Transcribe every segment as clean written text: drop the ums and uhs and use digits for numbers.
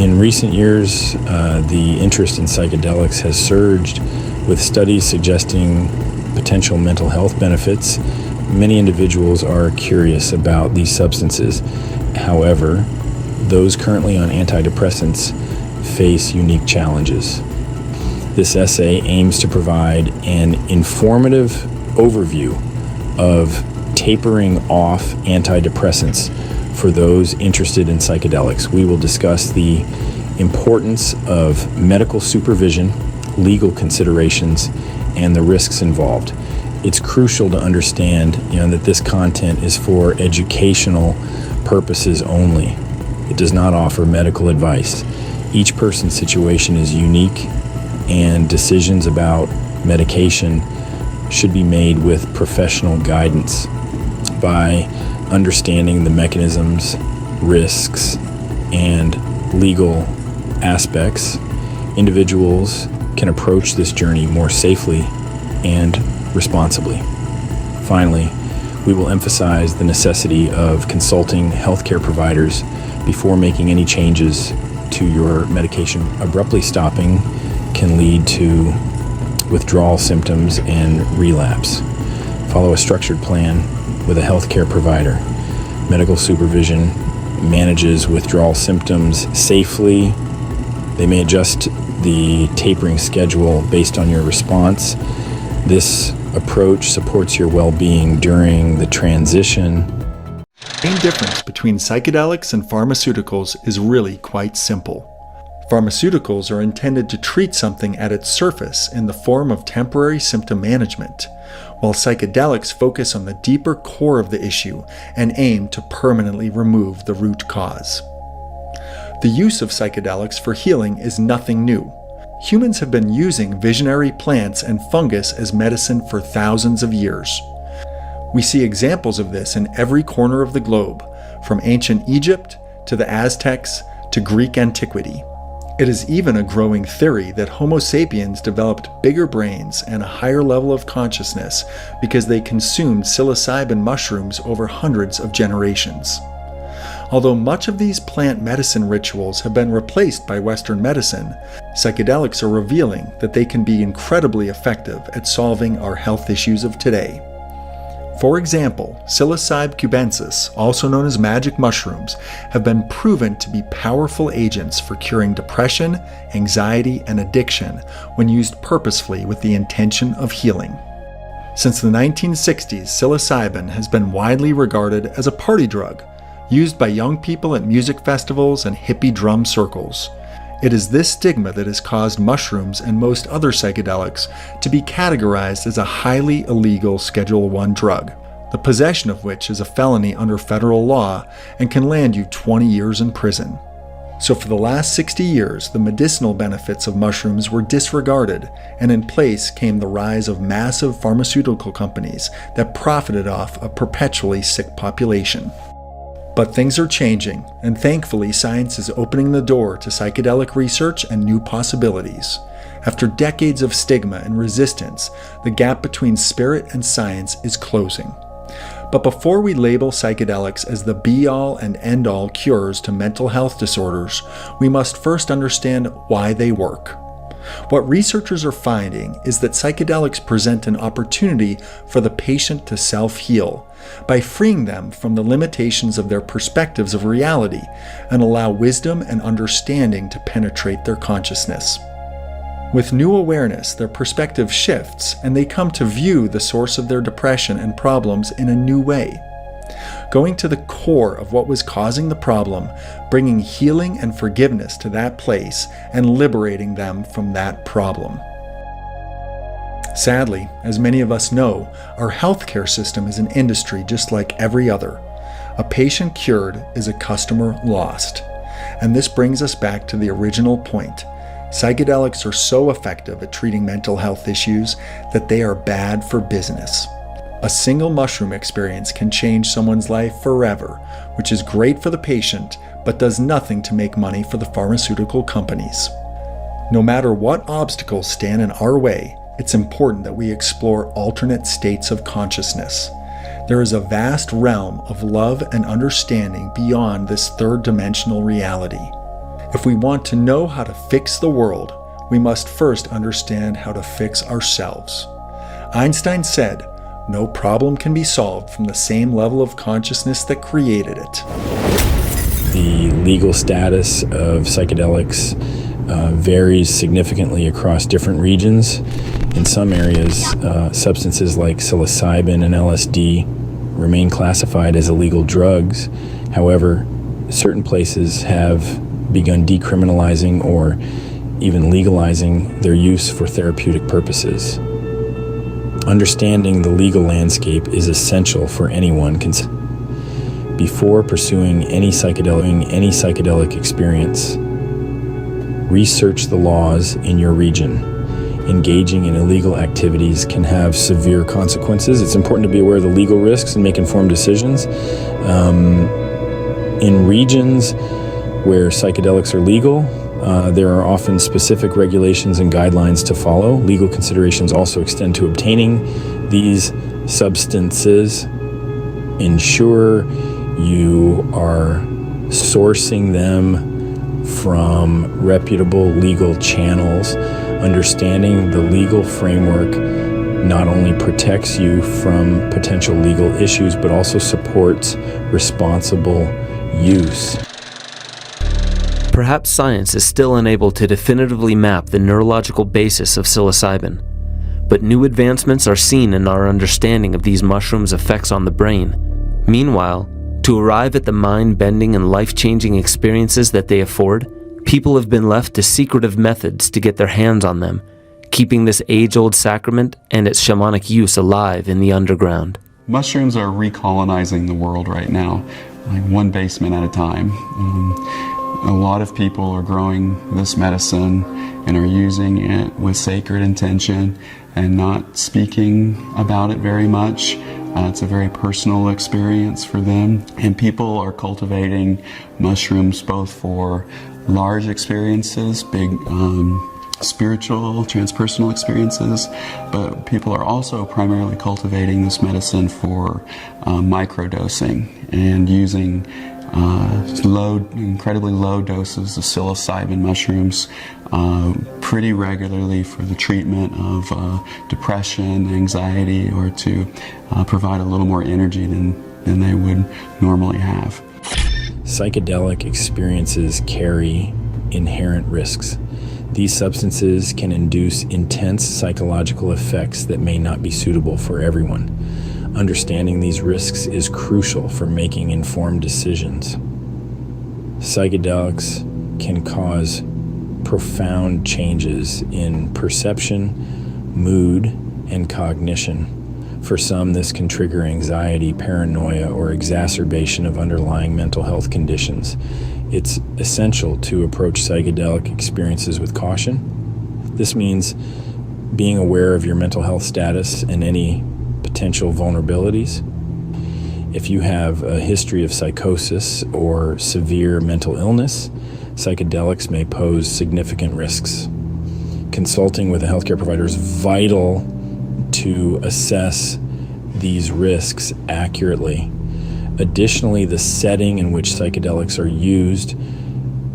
In recent years, the interest in psychedelics has surged with studies suggesting potential mental health benefits. Many individuals are curious about these substances. However, those currently on antidepressants face unique challenges. This essay aims to provide an informative overview of tapering off antidepressants for those interested in psychedelics. We will discuss the importance of medical supervision, legal considerations, and the risks involved. It's crucial to understand, that this content is for educational purposes only. It does not offer medical advice. Each person's situation is unique, and decisions about medication should be made with professional guidance. By understanding the mechanisms, risks, and legal aspects, individuals can approach this journey more safely and responsibly. Finally, we will emphasize the necessity of consulting healthcare providers before making any changes to your medication. Abruptly stopping can lead to withdrawal symptoms and relapse. Follow a structured plan with a healthcare provider. Medical supervision manages withdrawal symptoms safely. They may adjust the tapering schedule based on your response. This approach supports your well-being during the transition. The main difference between psychedelics and pharmaceuticals is really quite simple. Pharmaceuticals are intended to treat something at its surface in the form of temporary symptom management, while psychedelics focus on the deeper core of the issue and aim to permanently remove the root cause. The use of psychedelics for healing is nothing new. Humans have been using visionary plants and fungus as medicine for thousands of years. We see examples of this in every corner of the globe, from ancient Egypt to the Aztecs to Greek antiquity. It is even a growing theory that Homo sapiens developed bigger brains and a higher level of consciousness because they consumed psilocybin mushrooms over hundreds of generations. Although much of these plant medicine rituals have been replaced by Western medicine, psychedelics are revealing that they can be incredibly effective at solving our health issues of today. For example, psilocybe cubensis, also known as magic mushrooms, have been proven to be powerful agents for curing depression, anxiety, and addiction when used purposefully with the intention of healing. Since the 1960s, psilocybin has been widely regarded as a party drug, used by young people at music festivals and hippie drum circles. It is this stigma that has caused mushrooms and most other psychedelics to be categorized as a highly illegal Schedule I drug, the possession of which is a felony under federal law and can land you 20 years in prison. So for the last 60 years, the medicinal benefits of mushrooms were disregarded, and in place came the rise of massive pharmaceutical companies that profited off a perpetually sick population. But things are changing, and thankfully science is opening the door to psychedelic research and new possibilities. After decades of stigma and resistance, the gap between spirit and science is closing. But before we label psychedelics as the be-all and end-all cures to mental health disorders, we must first understand why they work. What researchers are finding is that psychedelics present an opportunity for the patient to self-heal by freeing them from the limitations of their perspectives of reality and allow wisdom and understanding to penetrate their consciousness. With new awareness, their perspective shifts and they come to view the source of their depression and problems in a new way. Going to the core of what was causing the problem, bringing healing and forgiveness to that place, and liberating them from that problem. Sadly, as many of us know, our healthcare system is an industry just like every other. A patient cured is a customer lost. And this brings us back to the original point. Psychedelics are so effective at treating mental health issues that they are bad for business. A single mushroom experience can change someone's life forever, which is great for the patient, but does nothing to make money for the pharmaceutical companies. No matter what obstacles stand in our way, it's important that we explore alternate states of consciousness. There is a vast realm of love and understanding beyond this third-dimensional reality. If we want to know how to fix the world, we must first understand how to fix ourselves. Einstein said, "No problem can be solved from the same level of consciousness that created it." The legal status of psychedelics varies significantly across different regions. In some areas, substances like psilocybin and LSD remain classified as illegal drugs. However, certain places have begun decriminalizing or even legalizing their use for therapeutic purposes. Understanding the legal landscape is essential for anyone before pursuing any psychedelic experience. Research the laws in your region. Engaging in illegal activities can have severe consequences. It's important to be aware of the legal risks and make informed decisions. In regions where psychedelics are legal, there are often specific regulations and guidelines to follow. Legal considerations also extend to obtaining these substances. Ensure you are sourcing them from reputable legal channels. Understanding the legal framework not only protects you from potential legal issues, but also supports responsible use. Perhaps science is still unable to definitively map the neurological basis of psilocybin, but new advancements are seen in our understanding of these mushrooms' effects on the brain. Meanwhile, to arrive at the mind-bending and life-changing experiences that they afford, people have been left to secretive methods to get their hands on them, keeping this age-old sacrament and its shamanic use alive in the underground. Mushrooms are recolonizing the world right now, like one basement at a time. A lot of people are growing this medicine and are using it with sacred intention and not speaking about it very much. It's a very personal experience for them. And people are cultivating mushrooms both for large experiences, big spiritual, transpersonal experiences, but people are also primarily cultivating this medicine for microdosing and using incredibly low doses of psilocybin mushrooms pretty regularly for the treatment of depression, anxiety, or to provide a little more energy than they would normally have. Psychedelic experiences carry inherent risks. These substances can induce intense psychological effects that may not be suitable for everyone. Understanding these risks is crucial for making informed decisions. Psychedelics can cause profound changes in perception, mood, and cognition. For some, this can trigger anxiety, paranoia, or exacerbation of underlying mental health conditions. It's essential to approach psychedelic experiences with caution. This means being aware of your mental health status and any potential vulnerabilities. If you have a history of psychosis or severe mental illness, psychedelics may pose significant risks. Consulting with a healthcare provider is vital to assess these risks accurately. Additionally, the setting in which psychedelics are used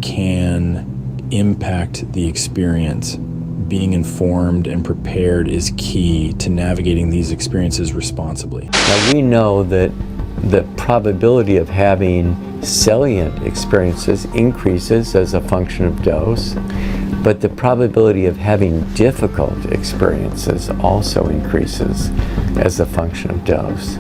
can impact the experience. Being informed and prepared is key to navigating these experiences responsibly. Now, we know that the probability of having salient experiences increases as a function of dose, but the probability of having difficult experiences also increases as a function of dose.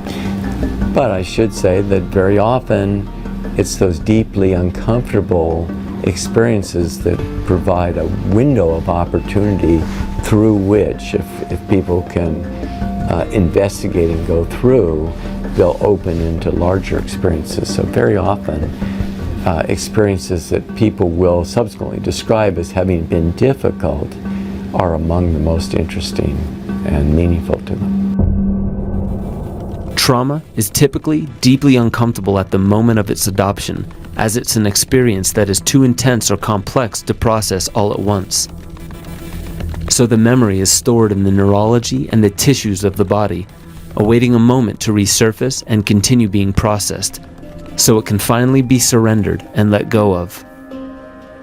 But I should say that very often it's those deeply uncomfortable experiences that provide a window of opportunity through which, if people can investigate and go through, they'll open into larger experiences. So very often, experiences that people will subsequently describe as having been difficult are among the most interesting and meaningful to them. Trauma is typically deeply uncomfortable at the moment of its adoption, as it's an experience that is too intense or complex to process all at once. So the memory is stored in the neurology and the tissues of the body, awaiting a moment to resurface and continue being processed, so it can finally be surrendered and let go of.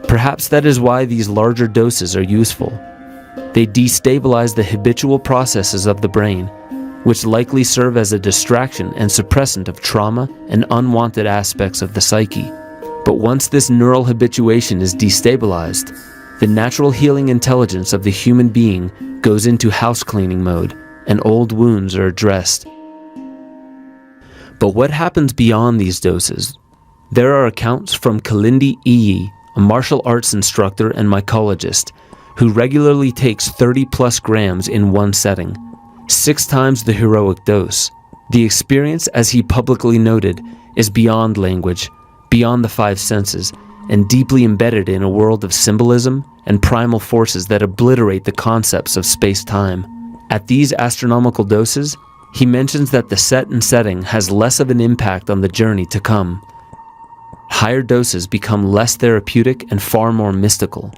Perhaps that is why these larger doses are useful. They destabilize the habitual processes of the brain, which likely serve as a distraction and suppressant of trauma and unwanted aspects of the psyche. But once this neural habituation is destabilized, the natural healing intelligence of the human being goes into house cleaning mode, and old wounds are addressed. But what happens beyond these doses? There are accounts from Kalindi Iyi, a martial arts instructor and mycologist, who regularly takes 30+ grams in one setting, 6 times the heroic dose. The experience, as he publicly noted, is beyond language, beyond the 5 senses, and deeply embedded in a world of symbolism and primal forces that obliterate the concepts of space-time. At these astronomical doses, he mentions that the set and setting has less of an impact on the journey to come. Higher doses become less therapeutic and far more mystical.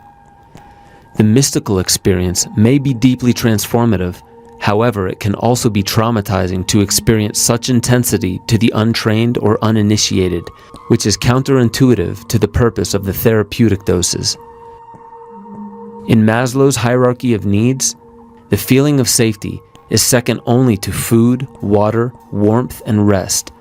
The mystical experience may be deeply transformative. However, it can also be traumatizing to experience such intensity to the untrained or uninitiated, which is counterintuitive to the purpose of the therapeutic doses. In Maslow's hierarchy of needs, the feeling of safety is second only to food, water, warmth, and rest.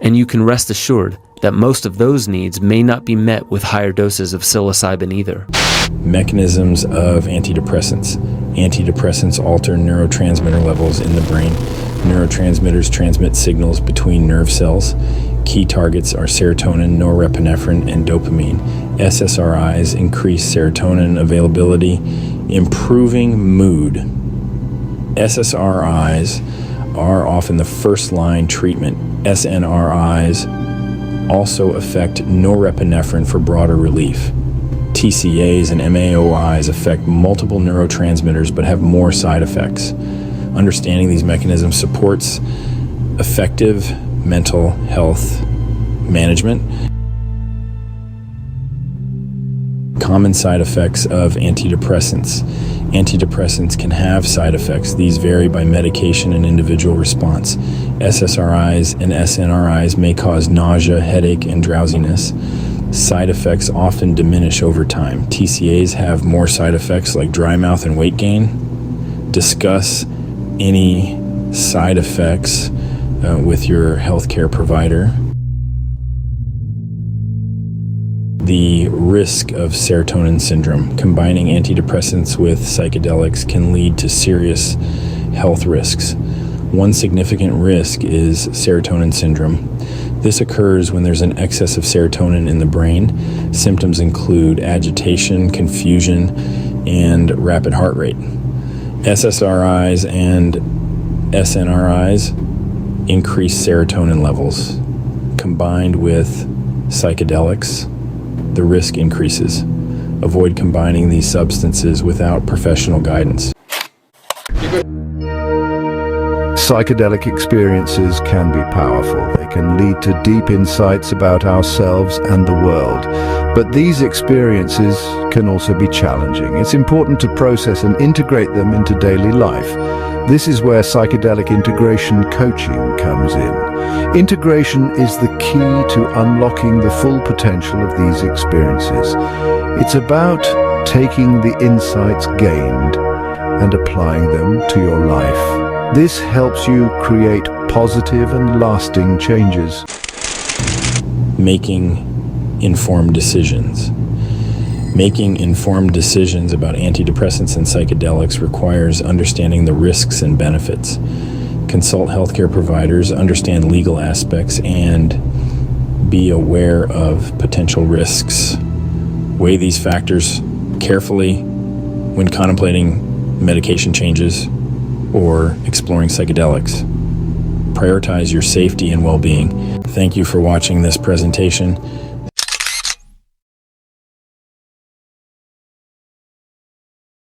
And you can rest assured that most of those needs may not be met with higher doses of psilocybin either. Mechanisms of antidepressants. Antidepressants alter neurotransmitter levels in the brain. Neurotransmitters transmit signals between nerve cells. Key targets are serotonin, norepinephrine, and dopamine. SSRIs increase serotonin availability, improving mood. SSRIs are often the first-line treatment. SNRIs also affect norepinephrine for broader relief. TCAs and MAOIs affect multiple neurotransmitters but have more side effects. Understanding these mechanisms supports effective mental health management. Common side effects of antidepressants. Antidepressants can have side effects. These vary by medication and individual response. SSRIs and SNRIs may cause nausea, headache, and drowsiness. Side effects often diminish over time. TCAs have more side effects like dry mouth and weight gain. Discuss any side effects with your healthcare provider. The risk of serotonin syndrome. Combining antidepressants with psychedelics can lead to serious health risks. One significant risk is serotonin syndrome. This occurs when there's an excess of serotonin in the brain. Symptoms include agitation, confusion, and rapid heart rate. SSRIs and SNRIs increase serotonin levels. Combined with psychedelics, the risk increases. Avoid combining these substances without professional guidance. Psychedelic experiences can be powerful. They can lead to deep insights about ourselves and the world. But these experiences can also be challenging. It's important to process and integrate them into daily life. This is where psychedelic integration coaching comes in. Integration is the key to unlocking the full potential of these experiences. It's about taking the insights gained and applying them to your life. This helps you create positive and lasting changes. Making informed decisions. Making informed decisions about antidepressants and psychedelics requires understanding the risks and benefits. Consult healthcare providers, understand legal aspects, and be aware of potential risks. Weigh these factors carefully when contemplating medication changes or exploring psychedelics. Prioritize your safety and well-being. Thank you for watching this presentation.